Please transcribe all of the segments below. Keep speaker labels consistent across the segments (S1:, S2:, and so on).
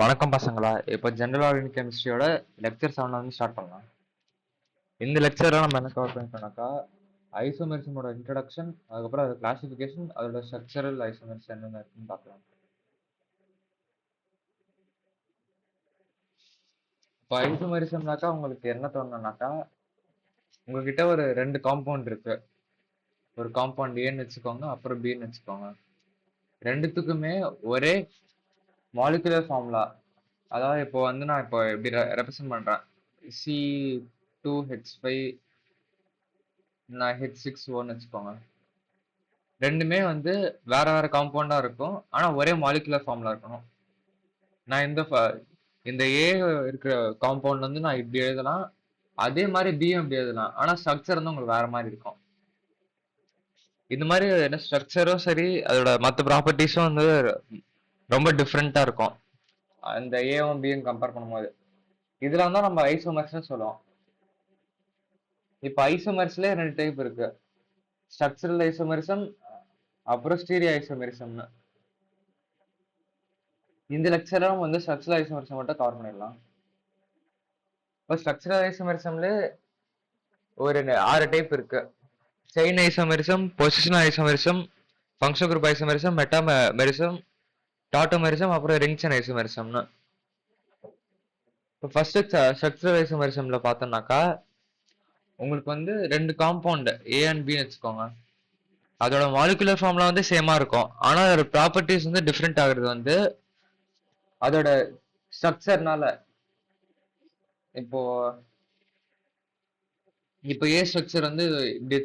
S1: வணக்கம் பசங்களா. இப்போ ஜெனரல் ஆர்கானிக் கெமிஸ்ட்ரியோட லெக்சர் 7 வந்து ஸ்டார்ட் பண்ணலாம். இந்த லெக்சர்ல நம்ம என்ன கவர் பண்ணிட்டோம்னாக்கா, ஐசோமெரிசமோட இன்ட்ரடக்ஷன், அதுக்கப்புறம் அது கிளாசிஃபிகேஷன், அதோட ஸ்ட்ரக்சரல் ஐசோமெரிசம் என்னென்ன இருக்குன்னு பார்க்கலாம். இப்போ ஐசோமெரிசம்னாக்கா உங்களுக்கு என்ன தோணுனாக்கா, உங்ககிட்ட ஒரு ரெண்டு காம்பவுண்ட் இருக்கு. ஒரு காம்பவுண்ட் ஏன்னு வச்சுக்கோங்க, அப்புறம் பின்னு வச்சுக்கோங்க. ரெண்டுத்துக்குமே ஒரே மாலிகுலர் ஃபார்முலா. அதாவது இப்போ வந்து நான் இப்போ எப்படி ரெப்ரசென்ட் பண்றேன். C2H5 நான் H6O வச்சுக்கோங்க. ரெண்டுமே வந்து வேற வேற காம்பவுண்டா இருக்கும். ஆனா ஒரே மாலிகுலர் ஃபார்ம்ல இருக்கணும். நான் இந்த ஏ இருக்கிற காம்பவுண்ட் வந்து நான் இப்படி எழுதலாம். அதே மாதிரி பியும் இப்படி எழுதலாம். ஆனா ஸ்ட்ரக்சர் வந்து உங்களுக்கு வேற மாதிரி இருக்கும். இந்த மாதிரி என்ன ஸ்ட்ரக்சரும் சரி, அதோட மற்ற ப்ராப்பர்ட்டிஸும் வந்து ரொம்ப டிஃப்ரெண்டா இருக்கும். அந்த ஏவும் பியும் கம்பேர் பண்ணும்போது இதுல வந்து நம்ம ஐசோமர்ஸ்னு சொல்லுவோம். இப்போ ஐசோமர்ஸ்ல ரெண்டு டைப் இருக்கு. ஸ்ட்ரக்சரல் ஐசோமெரிசம், அப்புறம் ஸ்டீரியோ ஐசோமெரிசம்னு. இந்த லெக்சர்ல நம்ம வந்து ஸ்ட்ரக்சரல் ஐசோமெரிசம் மட்டும் கவர் பண்ணிடலாம். இப்போ ஸ்ட்ரக்சரல் ஐசோமெரிசம்ல ஒரு 6 டைப் இருக்கு. Chain isomerism, positional isomerism, function group isomerism, metamerism, tautomerism, அப்புறம் ரிங் செயின் ஐசோமெரிசம்னு. இப்போ ஃபர்ஸ்ட் ஸ்ட்ரக்சரல் ஐசோமெரிசம்ல பார்த்தோம்னாக்கா, உங்களுக்கு வந்து ரெண்டு காம்பவுண்ட் ஏ அண்ட் பின்னு வச்சுக்கோங்க. அதோட மாலிகுலர் ஃபார்ம்ல வந்து சேமா இருக்கும். ஆனா அதோட ப்ராப்பர்ட்டிஸ் வந்து டிஃப்ரெண்ட் ஆகுறது வந்து அதோட ஸ்ட்ரக்சர்னால. இப்போ இப்போ ஏ ஸ்ட்ரக்சர் வந்து இப்படி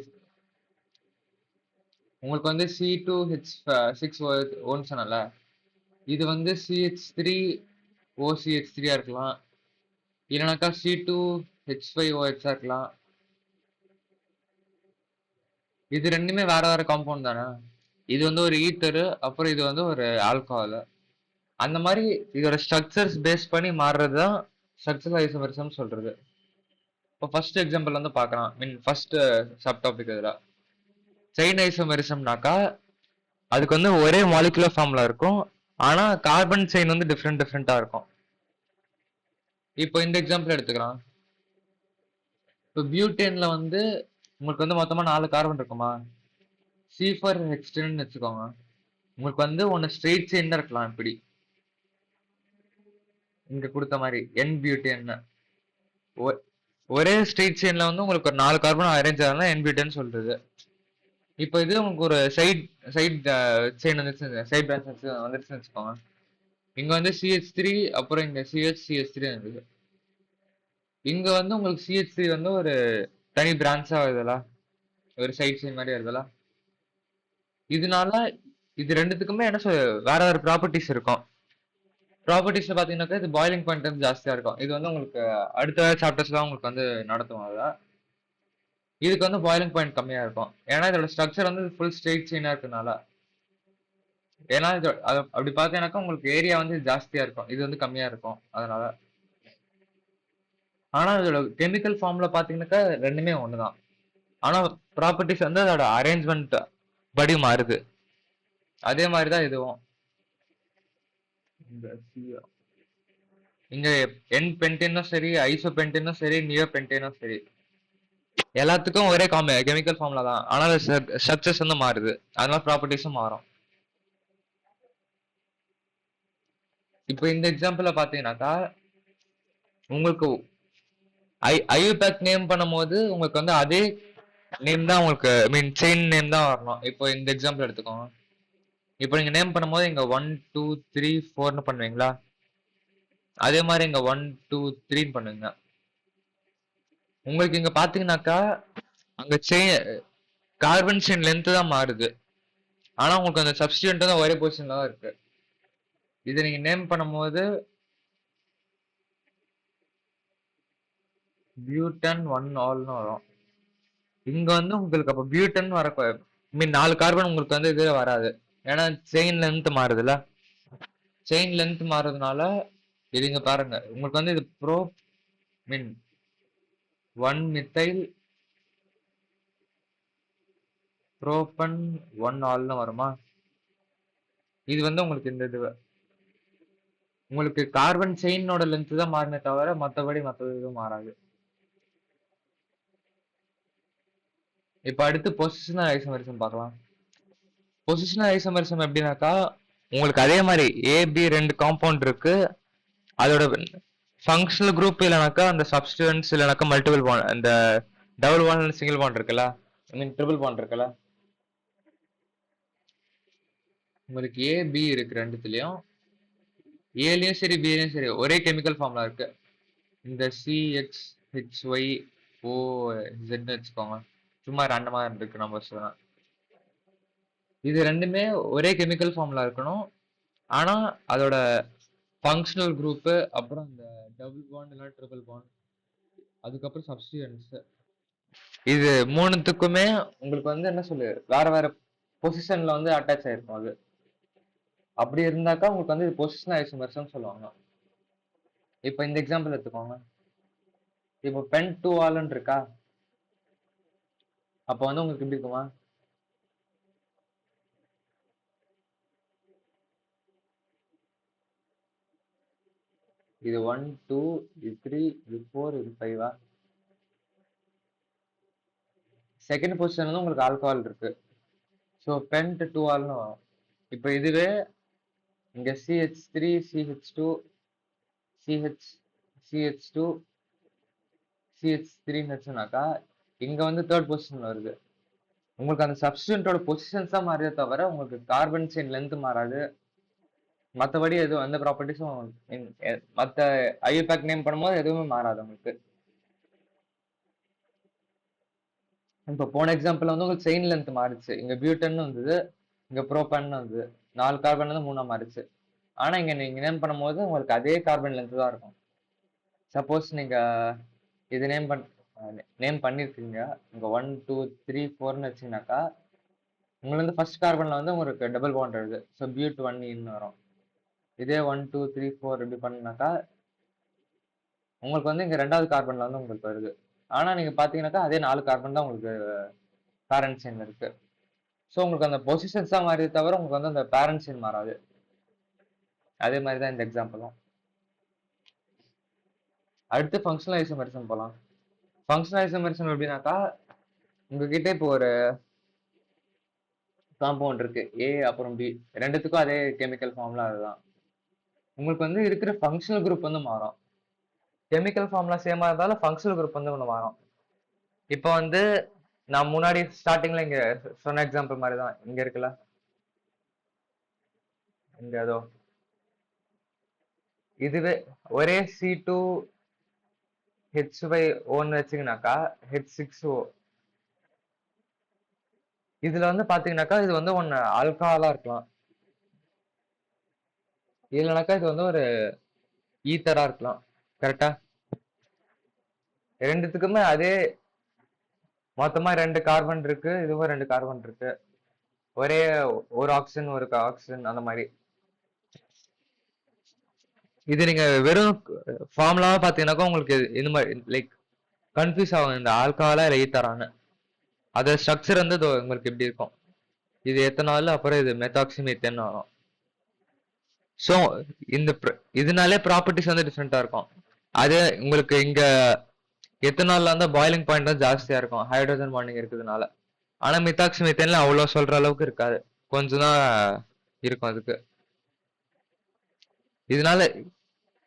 S1: உங்களுக்கு வந்து C2H6 ஓன்னு சொன்னல, இது வந்து CH3OCH3 இருக்கலாம், இல்லைனாக்கா C2H5OH இருக்கலாம். இது ரெண்டுமே வேற வேற காம்பவுண்ட் தானே. இது வந்து ஒரு ஈத்தரு, அப்புறம் இது வந்து ஒரு ஆல்கஹால். அந்த மாதிரி இதோட ஸ்ட்ரக்சர்ஸ் பேஸ் பண்ணி மாறுறது தான் ஸ்ட்ரக்சரல் ஐசோமெரிசம் சொல்றது. இப்போ ஃபர்ஸ்ட் எக்ஸாம்பிள் வந்து பார்க்கலாம். ஃபர்ஸ்ட் சப் டாபிக் இதுல செயின் ஐசோமெரிசம்னாக்கா, அதுக்கு வந்து ஒரே மாலிகுலர் ஃபார்ம்ல இருக்கும். ஆனா கார்பன் செயின் வந்து டிஃப்ரெண்டா இருக்கும். இப்போ இந்த எக்ஸாம்பிள் எடுத்துக்கலாம். இப்போ பியூட்டேன்ல வந்து உங்களுக்கு வந்து மொத்தமா 4 கார்பன் இருக்குமா. C4H10 வச்சுக்கோங்க. உங்களுக்கு வந்து ஒன்னு ஸ்ட்ரெயிட் செயின் இருக்கலாம். இப்படி இங்க கொடுத்த மாதிரி என் பியூட்டேன் ஒரே ஸ்ட்ரெயிட் செயின்ல வந்து உங்களுக்கு ஒரு 4 கார்பன் அரேஞ்ச் ஆகலாம் என் பியூட்டேன் சொல்றது. இப்போ இது உங்களுக்கு ஒரு சைட் செயின் வந்துருச்சு, சைட் பிரான்ச் வந்துருச்சுன்னு வச்சுக்கோங்க. இங்க வந்து CH3, அப்புறம் இங்க CH3 இருந்தது. இங்க வந்து உங்களுக்கு CH3 வந்து ஒரு தனி பிரான்ச்சா வருதுல, ஒரு சைட் செயின் மாதிரி வருதுல. இதனால இது ரெண்டுத்துக்குமே என்ன வேற வேற ப்ராப்பர்ட்டிஸ் இருக்கும். ப்ராப்பர்ட்டிஸ்ல பாத்தீங்கன்னாக்கா இது பாயிலிங் பாயிண்ட் வந்து ஜாஸ்தியா இருக்கும். இது வந்து உங்களுக்கு அடுத்த சாப்டர்ஸ்லாம் உங்களுக்கு வந்து நடத்தும். அதான் இதுக்கு வந்து பாயிலிங் பாயிண்ட் கம்மியா இருக்கும். ஏன்னா இதோட ஸ்ட்ரக்சர் வந்து ஃபுல் ஸ்ட்ரெயிட் செயினா இருக்கனால. ஏன்னா இது அப்படி பார்த்தீங்கன்னாக்கா உங்களுக்கு ஏரியா வந்து ஜாஸ்தியா இருக்கும், இது வந்து கம்மியா இருக்கும் அதனால. ஆனா இதோட கெமிக்கல் ஃபார்ம்ல பாத்தீங்கன்னாக்கா ரெண்டுமே ஒண்ணுதான். ஆனா ப்ராப்பர்ட்டிஸ் வந்து அதோட அரேஞ்ச்மெண்ட் படி மாறுது. அதே மாதிரிதான் இதுவும். இங்க என் பென்டேனும் சரி, ஐசோ பென்டேனும் சரி, நியோ பென்டேனும் சரி, எல்லாத்துக்கும் ஒரே கெமிக்கல் ஃபார்ம்ல தான். ஆனா ஸ்ட்ரக்சர்ஸ் வந்து மாறுது, அதனால ப்ராப்பர்ட்டிஸும் மாறும். இப்போ இந்த எக்ஸாம்பிள்ல பாத்தீங்கன்னாக்கா, உங்களுக்கு ஐயூபேக் நேம் பண்ணும்போது உங்களுக்கு வந்து அதே நேம் தான் உங்களுக்கு செயின் நேம் தான் வரணும். இப்போ இந்த எக்ஸாம்பிள் எடுத்துக்கோங்க. இப்போ நீங்க நேம் பண்ணும்போது இங்க 1 2 3 4ன்னு பண்ணுவீங்களா, அதே மாதிரி இங்க 1 2 3ன்னு பண்ணுவீங்க. உங்களுக்கு இங்க பாத்தீங்கன்னாக்கா அங்க கார்பன் செயின் லென்த் தான் மாறுது. ஆனா உங்களுக்கு அந்த சப்ஸ்டியூண்ட் தான் ஒரே பொசிஷன்ல தான் இருக்கு. இதை நீங்க நேம் பண்ணும்போது பியூட்டன் 1 ஆல்னு வரும். இங்க வந்து உங்களுக்கு அப்ப பியூட்டன் வர 4 கார்பன் உங்களுக்கு வந்து இதுல வராது. ஏன்னா செயின் லென்த் மாறுதுல. செயின் லென்த் மாறுறதுனால இது இங்க பாருங்க, உங்களுக்கு வந்து இது மீன் 1 மித்தைல் ப்ரோபன் 1 ஆல்னு வருமா. இது வந்து உங்களுக்கு இந்த இது உங்களுக்கு கார்பன் செயினோட லென்த் தான் மாறுமே தவிர மத்தபடி மத்தது எதுவும் மாறாது. இப்ப அடுத்து பொசிஷனல் ஐசோமெரிசம் பார்க்கலாம். பொசிஷனல் ஐசோமெரிசம் எப்படின்னாக்கா, உங்களுக்கு அதே மாதிரி ஏபி 2 காம்பவுண்ட் இருக்கு. அதோட ஃபங்க்ஷனல் குரூப் இல்லைனாக்கா அந்த சப்ஸ்டிடன்ஸ் இல்லைனாக்கா மல்டிபிள் பாண்ட், அந்த டபுள் பாண்ட் சிங்கிள் பாண்ட் இருக்குல்ல, ஐ மீன் ட்ரிபிள் பாண்ட் இருக்குல்ல, உங்களுக்கு ஏ பி இருக்கு ரெண்டுத்துலயும். ஏலயும் சரி பிலயும் சரி ஒரே கெமிக்கல் ஃபார்ம்ல இருக்கு. இந்த சிஎக்ஸ் ஹெச்ஒய் ஓ ஜெட்னு வச்சுக்கோங்க, சும்மா ரேண்டமா இருக்கு நம்பர்ஸ் தான். இது ரெண்டுமே ஒரே கெமிக்கல் ஃபார்ம்ல இருக்கணும். ஆனா அதோட ஃபங்க்ஷனல் குரூப், அப்புறம் இந்த டபுள் பாண்ட் இல்ல ட்ரிபிள் பாண்ட், அதுக்கப்புறம் சப்ஸ்டிடன்ஸ், இது மூணுத்துக்குமே உங்களுக்கு வந்து என்ன சொல்லு வேற வேற பொசிஷன்ல வந்து அட்டாச் ஆயிருக்கும். அது அப்படி இருந்தாக்கா உங்களுக்கு வந்து இது பொசிஷனல் ஐசோமெர்ஸ்னு சொல்லுவாங்க. இப்போ இந்த எக்ஸாம்பிள் எடுத்துக்கோங்க. இப்போ பென் 2 ஆல்னு இருக்கா, அப்போ வந்து உங்களுக்கு எப்படி இருக்குமா, இது 1 2 இது 3 இது 4 இது 5. செகண்ட் பொசிஷன் வந்து உங்களுக்கு ஆல்கஹால் இருக்கு. ஸோ பென்ட் 2 ஆல்னு வரும். இப்போ இதுவே இங்க CH3 CH2 CH CH2 CH3 வச்சுனாக்கா இங்க வந்து தேர்ட் பொசிஷன் வருது. உங்களுக்கு அந்த சப்ஸ்டிடென்ட்டோட பொசிஷன்ஸ் தான் மாறியே தவிர உங்களுக்கு கார்பன் செயின் லென்த் மாறாது. மற்றபடி எதுவும் எந்த ப்ராப்பர்ட்டிஸும் மற்ற ஐயூபேக் நேம் பண்ணும்போது எதுவுமே மாறாது உங்களுக்கு. இப்போ போன எக்ஸாம்பிள் வந்து உங்களுக்கு செயின் லென்த் மாறிச்சு. இங்க பியூட்டன் வந்தது, இங்க ப்ரோபன் வந்தது, 4 கார்பன் வந்து 3 மாறிச்சு. ஆனா இங்க நீங்க நேம் பண்ணும்போது உங்களுக்கு அதே கார்பன் லென்த் தான் இருக்கும். சப்போஸ் நீங்க இது நேம் பண்ணிருக்கீங்க, இங்க 1 2 3 4ன்னு வச்சீங்கன்னாக்கா உங்களுக்கு வந்து ஃபர்ஸ்ட் கார்பன்ல வந்து உங்களுக்கு டபுள் பாண்ட் வருது. ஸோ பியூட் 1 வரும். இதே 1 2 3 4 இப்படி பண்ணாக்கா உங்களுக்கு வந்து இங்க ரெண்டாவது கார்பன்ல வந்து உங்களுக்கு வருது. ஆனா நீங்க பாத்தீங்கன்னாக்கா அதே 4 கார்பன் தான் உங்களுக்கு பேரண்ட் செயின் இருக்கு. ஸோ உங்களுக்கு அந்த பொசிஷன்ஸ் தான் மாறியே தவிர உங்களுக்கு வந்து அந்த பேரண்ட் செயின் மாறாது. அதே மாதிரி தான் இந்த எக்ஸாம்பிளும். அடுத்து ஃபங்க்ஷனல் ஐசோமெரிசம் போகலாம். ஃபங்க்ஷனல் ஐசோமெரிசம் எப்படின்னாக்கா, உங்ககிட்ட இப்போ ஒரு காம்பவுண்ட் இருக்கு ஏ அப்புறம் பி, ரெண்டுத்துக்கும் அதே கெமிக்கல் ஃபார்ம்ல அதுதான். உங்களுக்கு வந்து இருக்கிற ஃபங்க்ஷனல் குரூப் வந்து மாறும். கெமிக்கல் ஃபார்ம்ல சேமா இருந்தாலும் ஃபங்க்ஷனல் குரூப் வந்து ஒன்று மாறும். இப்போ வந்து நான் முன்னாடி ஸ்டார்டிங்ல இங்க சொன்ன எக்ஸாம்பிள் மாதிரி தான் இங்க இருக்குல்ல, இங்க ஏதோ இதுவே ஒரே C2 H5O வச்சுக்கினாக்கா H6O, இதுல வந்து பாத்தீங்கன்னாக்கா இது வந்து ஒன்னு ஆல்கஹாலா இருக்கலாம், இல்லைனாக்கா இது வந்து ஒரு ஈத்தரா இருக்கலாம். கரெக்டா? ரெண்டுத்துக்குமே அதே மொத்தமா 2 கார்பன் இருக்கு, இதுவும் 2 கார்பன் இருக்கு, ஒரே ஒரு ஆக்சிஜன் ஒரு ஆக்சிஜன் அந்த மாதிரி. இது நீங்க வெறும் ஃபார்முலாவா பாத்தீங்கன்னாக்கா உங்களுக்கு இந்த மாதிரி லைக் கன்ஃபியூஸ் ஆகும், இந்த ஆல்கஹாலா இல்லை ஈத்தரான்னு. அதோட ஸ்ட்ரக்சர் வந்து உங்களுக்கு எப்படி இருக்கும், இது எத்தனால் அப்புறம் இது மெத்தாக்சிமீத்தேன் வரும். ஸோ இந்த இதனாலே ப்ராப்பர்ட்டிஸ் வந்து டிஃப்ரெண்டா இருக்கும். அது உங்களுக்கு இங்க எத்தனால்ல வந்து பாயிலிங் பாயிண்ட் தான் ஜாஸ்தியா இருக்கும் ஹைட்ரோஜன் பாண்டிங் இருக்கிறதுனால. ஆனா மெத்தாக்சிமீத்தேன்ல அவ்வளவு சொல்ற அளவுக்கு இருக்காது, கொஞ்சம் தான் இருக்கும் அதுக்கு. இதனால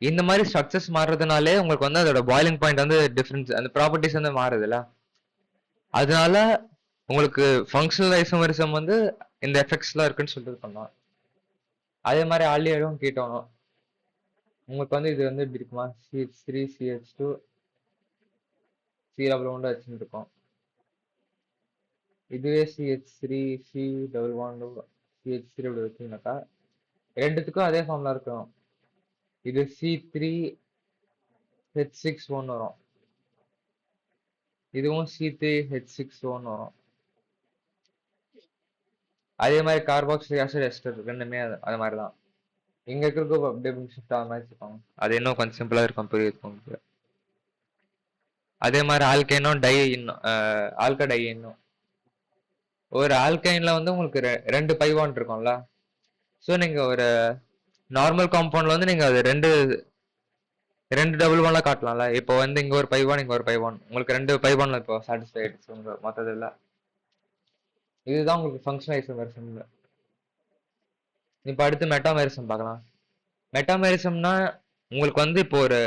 S1: இந்த மாதிரி ஸ்ட்ரக்சர்ஸ் மாறுறதுனாலே உங்களுக்கு வந்து அதோட பாயிலிங் பாயிண்ட் வந்து டிஃபரன்ஸ், அந்த ப்ராப்பர்ட்டிஸ் வந்து மாறுதுல்ல. அதனால உங்களுக்கு ஃபங்க்ஷனல் ஐசோமெரிசம் வந்து இந்த எஃபெக்ட்ஸ்லாம் இருக்குன்னு சொல்லிட்டு பண்ணலாம். அதே மாதிரி ஆல்டிஹைடும் கீட்டோனும் உங்களுக்கு வந்து இது வந்து இப்படி இருக்குமா, CH3 CH2 C double bond வச்சுட்டு இருக்கோம். இதுவே CH3 C double bond CH3 அப்படி வச்சுனாக்கா ரெண்டுத்துக்கும் அதே ஃபார்ம்ல இருக்கும். இது C3 H6O வரும், இதுவும் C3 H6O வரும். அதே மாதிரி கார்பாக்சிலிக் ஆசிட் எஸ்டர் ரெண்டுமே அது மாதிரி தான். இங்க இருக்கிற அப்படியே ஷிஃப்ட் ஆகிற மாதிரி வச்சுக்கோங்க, அது இன்னும் கொஞ்சம் சிம்பிளா இருக்கும் புரியுது. அதே மாதிரி ஆல்கைனும் டை இன்னும் ஆல்கடை இன்னும் ஒரு ஆல்கைன்ல வந்து உங்களுக்கு 2 பை பாண்ட் இருக்கும்ல. ஸோ நீங்க ஒரு நார்மல் காம்பவுண்ட்ல வந்து நீங்க அது ரெண்டு ரெண்டு டபுள் ஒன்ல காட்டலாம்ல. இப்போ வந்து இங்க ஒரு பைவான் இங்க ஒரு பைவான் உங்களுக்கு ரெண்டு பைவான்ல இப்போ சாட்டிஸ்ஃபை ஆயிடுச்சு உங்க மொத்தத்துல. இதுதான் உங்களுக்கு ஃபங்க்ஷன் ஐசோமெரிசம்ல. இப்போ அடுத்து மெட்டாமெரிசம் பார்க்கலாம். மெட்டாமெரிசம்னா உங்களுக்கு வந்து இப்போ ஒரு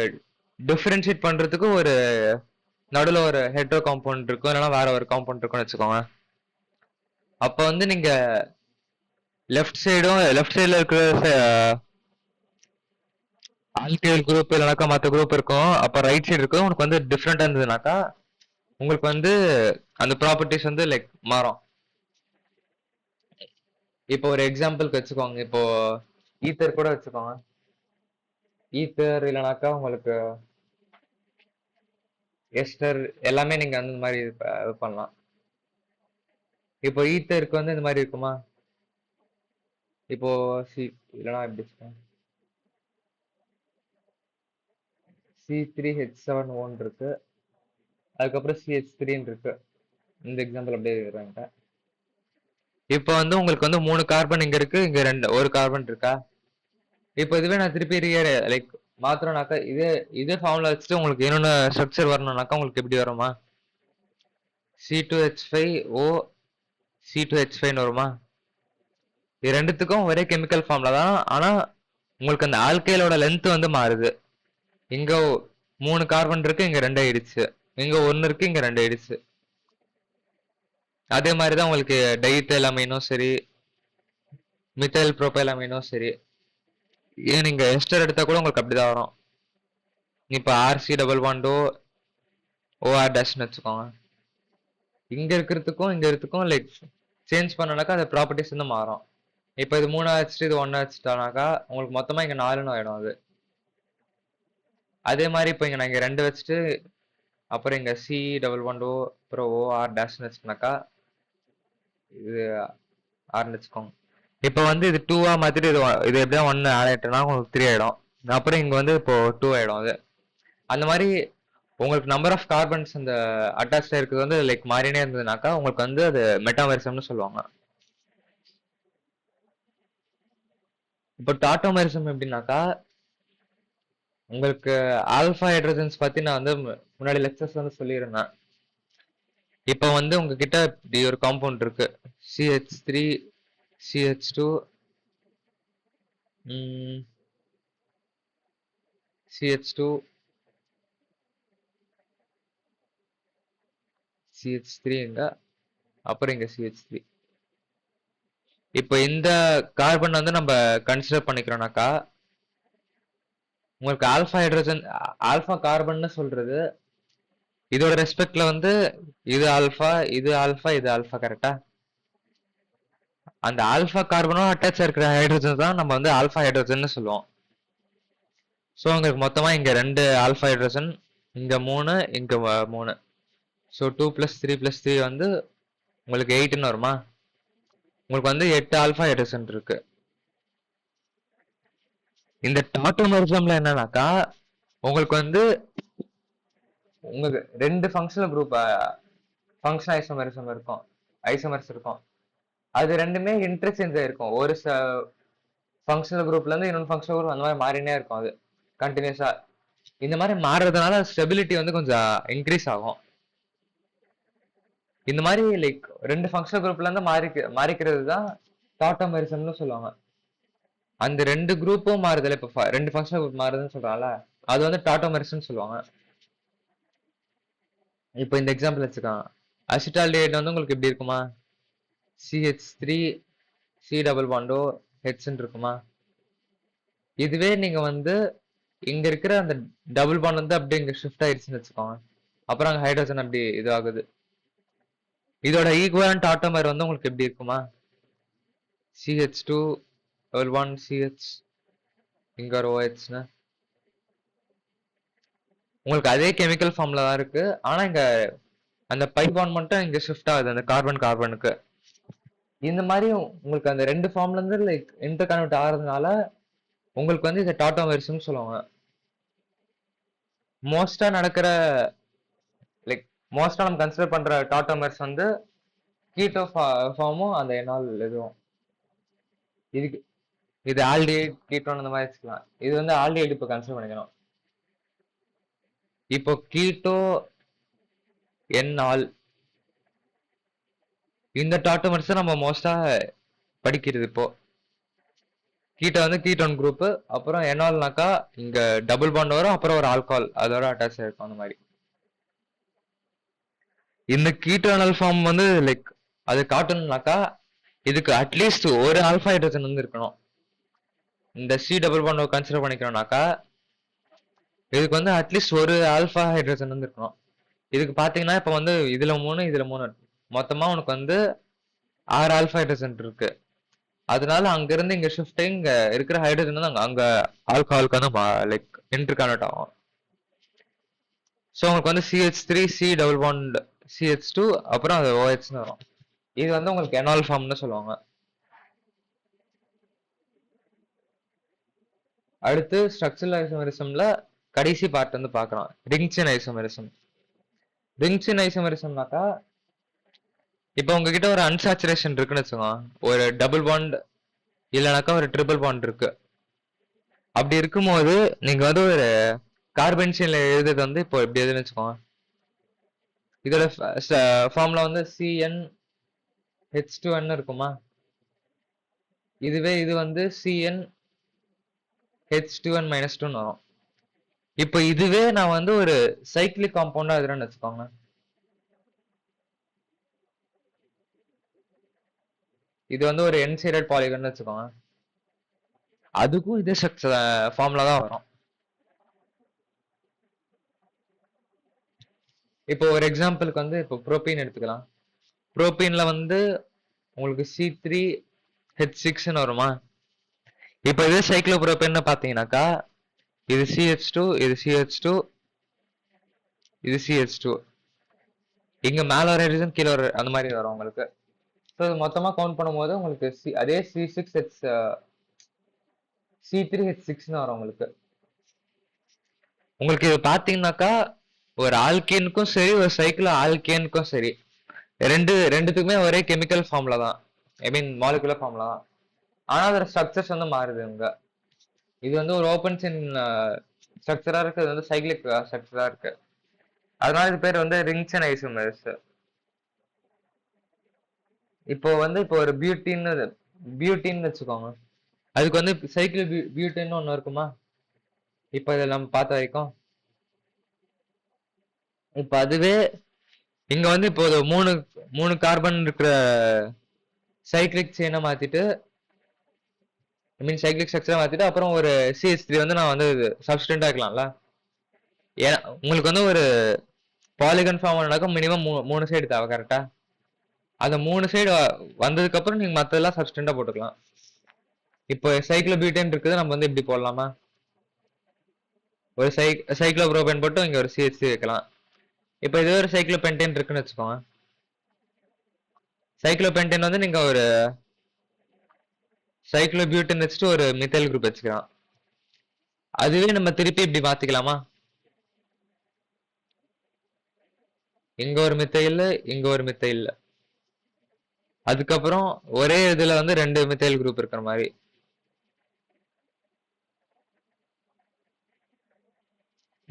S1: டிஃபரன்ஷியேட் பண்றதுக்கு ஒரு நடுவில் ஒரு ஹெட்ரோ காம்பவுண்ட் இருக்கும், இல்லைன்னா வேற ஒரு காம்பவுண்ட் இருக்கும்னு வச்சுக்கோங்க. அப்போ வந்து நீங்க லெஃப்ட் சைடில் இருக்கிற ஆல்கைல் குரூப் இல்லைனாக்கா மற்ற குரூப் இருக்கும். அப்போ ரைட் சைடு இருக்கும் உனக்கு வந்து டிஃப்ரெண்டா இருந்ததுனாக்கா உங்களுக்கு வந்து அந்த ப்ராப்பர்ட்டிஸ் வந்து லைக் மாறும். இப்போ ஒரு எக்ஸாம்பிளுக்கு வச்சுக்கோங்க, இப்போ ஈத்தர் கூட வச்சுக்கோங்க. ஈத்தர் இல்லைனாக்கா உங்களுக்கு எஸ்டர் எல்லாமே நீங்க அந்த மாதிரி இது பண்ணலாம். இப்போ ஈத்தருக்கு வந்து இந்த மாதிரி இருக்குமா, இப்போ சி இல்லைனா எப்படி C3H7O இருக்கு, அதுக்கப்புறம் CH3 இருக்கு. இந்த எக்ஸாம்பிள் அப்படியே இருக்காங்க. இப்போ வந்து உங்களுக்கு வந்து 3 கார்பன் இங்க இருக்கு, இங்க ஒரு கார்பன் இருக்கா. இப்போ இதுவே நான் திருப்பி லைக் மாத்திரம்னாக்கா இதே ஃபார்முலா வச்சுட்டு உங்களுக்கு என்னென்ன ஸ்ட்ரக்சர் வரணும்னாக்கா உங்களுக்கு எப்படி வருமா, C2H5O C2H5 வருமா. இது ரெண்டுத்துக்கும் ஒரே கெமிக்கல் ஃபார்முலா தான், ஆனா உங்களுக்கு அந்த ஆல்கைலோட லென்த் வந்து மாறுது. இங்க 3 கார்பன் இருக்கு, இங்க 2 ஆயிடுச்சு. இங்க 1 இருக்கு, இங்க 2 ஆயிடுச்சு. அதே மாதிரிதான் உங்களுக்கு டைத்தல் அமைனும் சரி, மித்தைல் ப்ரோபைல் அமைனும் சரி. ஏன் நீங்க எஸ்டர் எடுத்தா கூட உங்களுக்கு அப்படிதான் வரும். இப்ப RC11 OR டேஷ்னு வச்சுக்கோங்க. இங்க இருக்கிறதுக்கும் லைக் சேஞ்ச் பண்ணனாக்கா அந்த ப்ராப்பர்ட்டிஸ் வந்து மாறும். இப்போ இது 3 வச்சுட்டு இது 1 வச்சுட்டானாக்கா உங்களுக்கு மொத்தமா இங்க 4ன்னு ஆயிடும் அது. அதே மாதிரி இப்போ இங்க நான் இங்க 2 வச்சுட்டு அப்புறம் இங்க C11O அப்புறம் OR டேஷ்னு வச்சுனாக்கா இது ஆர்னு வச்சுக்கோங்க. இப்போ வந்து இது 2ஆ மாத்திட்டு இது எப்படியா 1 ஆட் ஆயிட்டோம்னா உங்களுக்கு 3 ஆயிடும். அப்புறம் இங்க வந்து இப்போ 2 ஆயிடும் அது. அந்த மாதிரி உங்களுக்கு நம்பர் ஆஃப் கார்பன்ஸ் அந்த அட்டாச்ல இருக்கிறது வந்து லைக் மாறினே இருந்ததுனாக்கா உங்களுக்கு வந்து அது மெட்டாமெரிசம்னு சொல்லுவாங்க. இப்போ டாட்டோமெரிசம் எப்படின்னாக்கா உங்களுக்கு ஆல்பா ஹைட்ரஜன்ஸ் பத்தி நான் வந்து முன்னாடி லெக்சர்ஸ் வந்து சொல்லியிருந்தேன். இப்போ வந்து உங்ககிட்ட இப்படி ஒரு காம்பவுண்ட் இருக்கு, CH3 CH2 CH2 CH3 எங்க, அப்புறம் இங்க CH3. இப்போ இந்த கார்பன் வந்து நம்ம கன்சிடர் பண்ணிக்கிறோம்னாக்கா உங்களுக்கு ஆல்பா கார்பன் சொல்றது இதோட ரெஸ்பெக்ட்ல வந்து இது ஆல்பா இது ஆல்பா இது ஆல்பா, கரெக்டா. அந்த ஆல்பா கார்பனும் அட்டாச் இருக்கிற ஹைட்ரஜன் தான் நம்ம வந்து ஆல்பா ஹைட்ரஜன் சொல்லுவோம். ஸோ உங்களுக்கு மொத்தமா இங்க 2 ஆல்பா ஹைட்ரஜன், இங்க 3 இங்க 3. ஸோ 2 + 3 + 3 வந்து உங்களுக்கு 8ன்னு வருமா. உங்களுக்கு வந்து 8 ஆல்பா ஹைட்ரஜன் இருக்கு. இந்த டாட்டோமெரிசம்ல என்னன்னாக்கா உங்களுக்கு வந்து உங்களுக்கு 2 ஃபங்க்ஷனல் குரூப் ஃபங்க்ஷன் ஐசோமெரிசம் இருக்கும், ஐசோமர்ஸ் இருக்கும். அது ரெண்டுமே இன்டர்சேஞ்ச் ஆயிருக்கும். ஒரு ஃபங்க்ஷனல் குரூப்ல இருந்து இன்னொரு ஃபங்க்ஷனல் குரூப் அந்த மாதிரி மாறினே இருக்கும் அது கண்டினியூஸா. இந்த மாதிரி மாறுறதுனால ஸ்டெபிலிட்டி வந்து கொஞ்சம் இன்க்ரீஸ் ஆகும். இந்த மாதிரி லைக் 2 ஃபங்க்ஷனல் குரூப்ல இருந்து மாறிக்கிறது தான் டாட்டோமெரிசம்னு சொல்லுவாங்க. அந்த 2 குரூப்பும் மாறுதுல, இப்போ 2 ஃபங்க்ஷனல் குரூப் மாறுதுன்னு சொல்றாங்கல்ல, அது வந்து டாட்டோமெரிசம்னு சொல்லுவாங்க. இப்போ இந்த எக்ஸாம்பிள் வச்சுக்கலாம், அசிட்டால்டிஹைட் வந்து உங்களுக்கு எப்படி இருக்குமா, CH3 C11O Hன்னு இருக்குமா. இதுவே நீங்க வந்து இங்க இருக்கிற அந்த டபுள் பாண்ட் வந்து அப்படியே இங்க ஷிஃப்ட் ஆயிடுச்சுன்னு வச்சுக்கோங்க, அப்புறம் அங்க ஹைட்ரஜன் அப்படி இது ஆகுது. இதோட ஈக்குவலன்ட் ஆட்டோமர் வந்து உங்களுக்கு எப்படி இருக்குமா, CH2 CH இங்க ஒரு OHன்னு உங்களுக்கு அதே கெமிக்கல் ஃபார்ம்ல தான் இருக்கு. ஆனா இங்க அந்த பை பாண்ட் மட்டும் இங்க ஷிஃப்ட் ஆகுது அந்த கார்பன் கார்பனுக்கு. இந்த மாதிரி உங்களுக்கு அந்த 2 ஃபார்ம்ல இருந்து லைக் இன்டர் கனெக்ட் ஆகிறதுனால உங்களுக்கு வந்து இதை டாட்டோமெரிசம்னு சொல்லுவாங்க. மோஸ்டா நடக்கிற லைக் மோஸ்டா நம்ம கன்சிடர் பண்ற டாட்டோமர்ஸ் வந்து கீட்டோ ஃபார்மும் அந்த எனால் இதுவும். இதுக்கு இது ஆல்டிஹைட் கீட்டோன் அந்த மாதிரி வச்சுக்கலாம். இது வந்து ஆல்டிஹைட் இப்போ கன்சிடர் பண்ணிக்கணும். இப்போ கீட்டோ என்ஆல் இந்த டாட்டோமர்ஸ் நம்ம மோஸ்டா படிக்கிறது இப்போ. கீட்டோ வந்து கீட்டோன் குரூப், அப்புறம் எனால்னாக்கா இங்க டபுள் பாண்ட் வரும், அப்புறம் ஒரு ஆல்கஹால் அதோட அட்டாச் இருக்கும் அந்த மாதிரி. இந்த கீட்டோனல் ஃபார்ம் வந்து லைக் அது காட்டணும்னாக்கா இதுக்கு அட்லீஸ்ட் ஒரு ஆல்ஃபா ஹைட்ரஜன் வந்து இருக்கணும். இந்த சி டபுள் பாண்ட் கன்சிடர் பண்ணிக்கிறோம்னாக்கா இதுக்கு வந்து அட்லீஸ்ட் ஒரு ஆல்ஃபா ஹைட்ரஜன் வந்து இருக்கணும். இதுக்கு பாத்தீங்கன்னா இப்ப வந்து இதுல 3 இதுல 3 மொத்தமா உனக்கு வந்து 6 ஆல்ஃபா ஹைட்ரஜன் இருக்கு. அதனால அங்க இருந்து இங்க ஷிஃப்ட் இங்க இருக்கிற ஹைட்ரஜன் வந்து அங்க ஆல்கஹாலுக்கு வந்து லைக் இன்டர் கனெக்ட் ஆகும். ஸோ உங்களுக்கு வந்து CH3 C double bond CH2 அப்புறம் அது OHன்னு வரும். இது வந்து உங்களுக்கு எனால் ஃபார்ம்னு சொல்லுவாங்க. அடுத்து ஸ்ட்ரக்சரல் ஐசோமெரிசம்ல கடைசி பார்ட் வந்து பார்க்கலாம், ring chain isomerism. Ring chain ஐசோமெரிசம்னாக்கா இப்போ உங்ககிட்ட ஒரு அன்சாச்சுரேஷன் இருக்குன்னு வச்சுக்கோங்க, ஒரு டபுள் பாண்ட் இல்லைனாக்கா ஒரு ட்ரிபிள் பாண்ட் இருக்கு. அப்படி இருக்கும்போது நீங்க வந்து ஒரு கார்பன் செயின்ல எழுதுறது வந்து இப்போ எப்படி எதுன்னு வச்சுக்கோங்க, இதோட ஃபார்ம்ல வந்து CnH2n இருக்குமா, இதுவே இது வந்து CnH2n-2 வரும். இப்போ இதுவே நான் வந்து ஒரு சைக்கிளிக் காம்பவுண்டா எழுதுறேன்னு வச்சுக்கோங்க, இது வந்து ஒரு என் சைடட் பாலிகன் வச்சுக்கோங்க, அதுக்கும் இதே ஸ்ட்ரக்சர் ஃபார்ம்ல தான் வரும். இப்போ ஒரு எக்ஸாம்பிளுக்கு வந்து இப்போ புரோப்பீன் எடுத்துக்கலாம். புரோப்பீன்ல வந்து உங்களுக்கு C3H6ன்னு வருமா. இப்போ இதே சைக்ளோபுரோப்பேன்னு பார்த்தீங்கன்னாக்கா இது CH2, இது CH2, இது CH2, இங்க மேல ஒரு ஹைட்ரஜன் கீழே ஒரு அந்த மாதிரி வரும் உங்களுக்கு. ஸோ மொத்தமா கவுண்ட் பண்ணும்போது உங்களுக்கு அதே C3H6ன்னு வரும் உங்களுக்கு. உங்களுக்கு இது பார்த்தீங்கன்னாக்கா ஒரு ஆல்கேனுக்கும் சரி ஒரு சைக்கிள் ஆல்கேனுக்கும் சரி ரெண்டுத்துக்குமே ஒரே கெமிக்கல் ஃபார்ம்ல தான், ஐ மீன் மாலிகுலர் ஃபார்ம்ல தான். ஆனா அதோட ஸ்ட்ரக்சர்ஸ் வந்து மாறுது. இங்க இது வந்து ஒரு ஓப்பன் செயின் ஸ்ட்ரக்சரா இருக்கு, இது வந்து சைக்ளிக் ஸ்ட்ரக்சரா இருக்கு. அதனால இது பேர் வந்து ரிங் செயின் ஐசோமர்ஸ். இப்போ வந்து இப்போ ஒரு பியூட்டின்னு வச்சுக்கோங்க, அதுக்கு வந்து சைக்கிள் பியூட்டின்னு ஒண்ணு இருக்குமா. இப்போ இதை நம்ம பார்த்த வரைக்கும் இப்போ அதுவே இங்க வந்து இப்போ மூணு மூணு கார்பன் இருக்கிற சைக்ளிக் செயினை மாத்திட்டு, ஐ மீன் சைக்ளிக் ஸ்ட்ரக்சரை மாத்திட்டு அப்புறம் ஒரு CH3 வந்து நான் வந்து சப்ஸ்டன்ட் ஆக்கலாம்ல. ஏன்னா உங்களுக்கு வந்து ஒரு பாலிகன் ஃபார்ம் பண்ணாக்க மினிமம் 3 சைடு தேவை, கரெக்டா. அந்த 3 சைடு வந்ததுக்கு அப்புறம் நீங்க மத்ததெல்லாம் சப்ஸ்டன்டா போட்டுக்கலாம். இப்போ சைக்ளோபியூட்டேன் இருக்குது, நம்ம வந்து இப்படி போடலாமா, ஒரு சைக்ளோப்ரோபேன் போட்டு இங்க ஒரு CH3 வைக்கலாம். இப்போ இது ஒரு சைக்ளோபென்டேன் இருக்குன்னு வச்சுக்கோங்க, சைக்ளோபென்டேன் வந்து நீங்க ஒரு சைக்ளோபியூட்டன் வச்சுட்டு ஒரு மித்தைல் குரூப் வச்சுக்கலாம். அதுவே நம்ம திருப்பி இப்படி மாத்திக்கலாமா, இங்க ஒரு மித்தைல் இங்க ஒரு மித்தைல், அதுக்கப்புறம் ஒரே இதுல வந்து 2 மித்தைல் குரூப் இருக்கிற மாதிரி.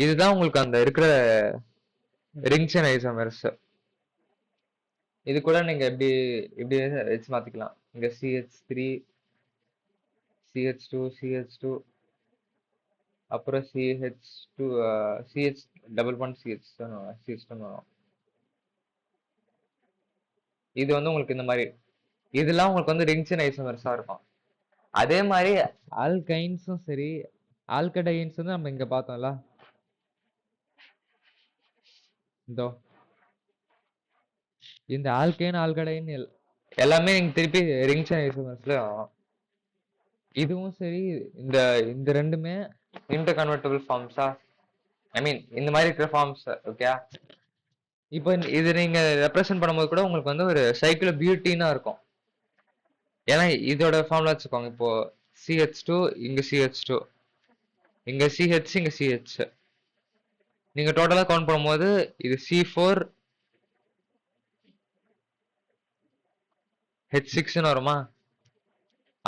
S1: இதுதான் உங்களுக்கு அந்த இருக்கிற ரிங் செயின் ஐசோமர்ஸ். இது கூட நீங்க எப்படி இப்படி வச்சு மாத்திக்கலாம், இங்க CH3 CH2 CH2 அப்புறம் CH2 CH double bond CH2 வரும். இது வந்து உங்களுக்கு இந்த மாதிரி இதெல்லாம் உங்களுக்கு வந்து ரிங் செயின் ஐசோமர்ஸா இருக்கும். அதே மாதிரி ஆல்கைன்ஸும் சரி ஆல்கடைன்ஸ் வந்து நம்ம இங்க பார்த்தோம்ல, இதோ இந்த ஆல்கைன் ஆல்கடைன் எல்லாமே நீங்க திருப்பி ரிங் செயின் ஐசோமர்ஸ்ல ஆகும். இதுவும் சரி இந்த இந்த ரெண்டுமே இன்டர் கன்வெர்ட்டபிள் ஃபார்ம்ஸா, ஐ மீன் இந்த மாதிரி இருக்கிற ஃபார்ம்ஸ். ஓகே, இப்போ இது நீங்க ரெப்ரசென்ட் பண்ணும்போது கூட உங்களுக்கு வந்து ஒரு சைக்கிள் பியூட்டினா இருக்கும். ஏன்னா இதோட ஃபார்ம்ல வச்சுக்கோங்க, இப்போ CH2 இங்க CH2 இங்க CH இங்க CH, நீங்க டோட்டலா கவுண்ட் பண்ணும்போது இது C4H6ன்னு வருமா.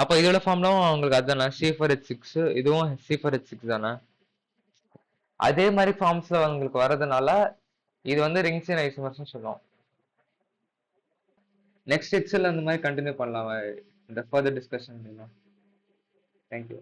S1: அப்ப இதோட ஃபார்ம்லாம் உங்களுக்கு அதுதானே C4H6 இதுவும் C4H6 தானே? அதே மாதிரி ஃபார்ம்ஸ்ல உங்களுக்கு வர்றதுனால இது வந்து ரிங்ஸ் இன் ஐசோமர்ஸ்னு சொல்லுவோம். நெக்ஸ்ட் எக்ஸல் அந்த மாதிரி கண்டினியூ பண்ணலாம் இந்த ஃபர்தர் டிஸ்கஷன். தேங்க்யூ.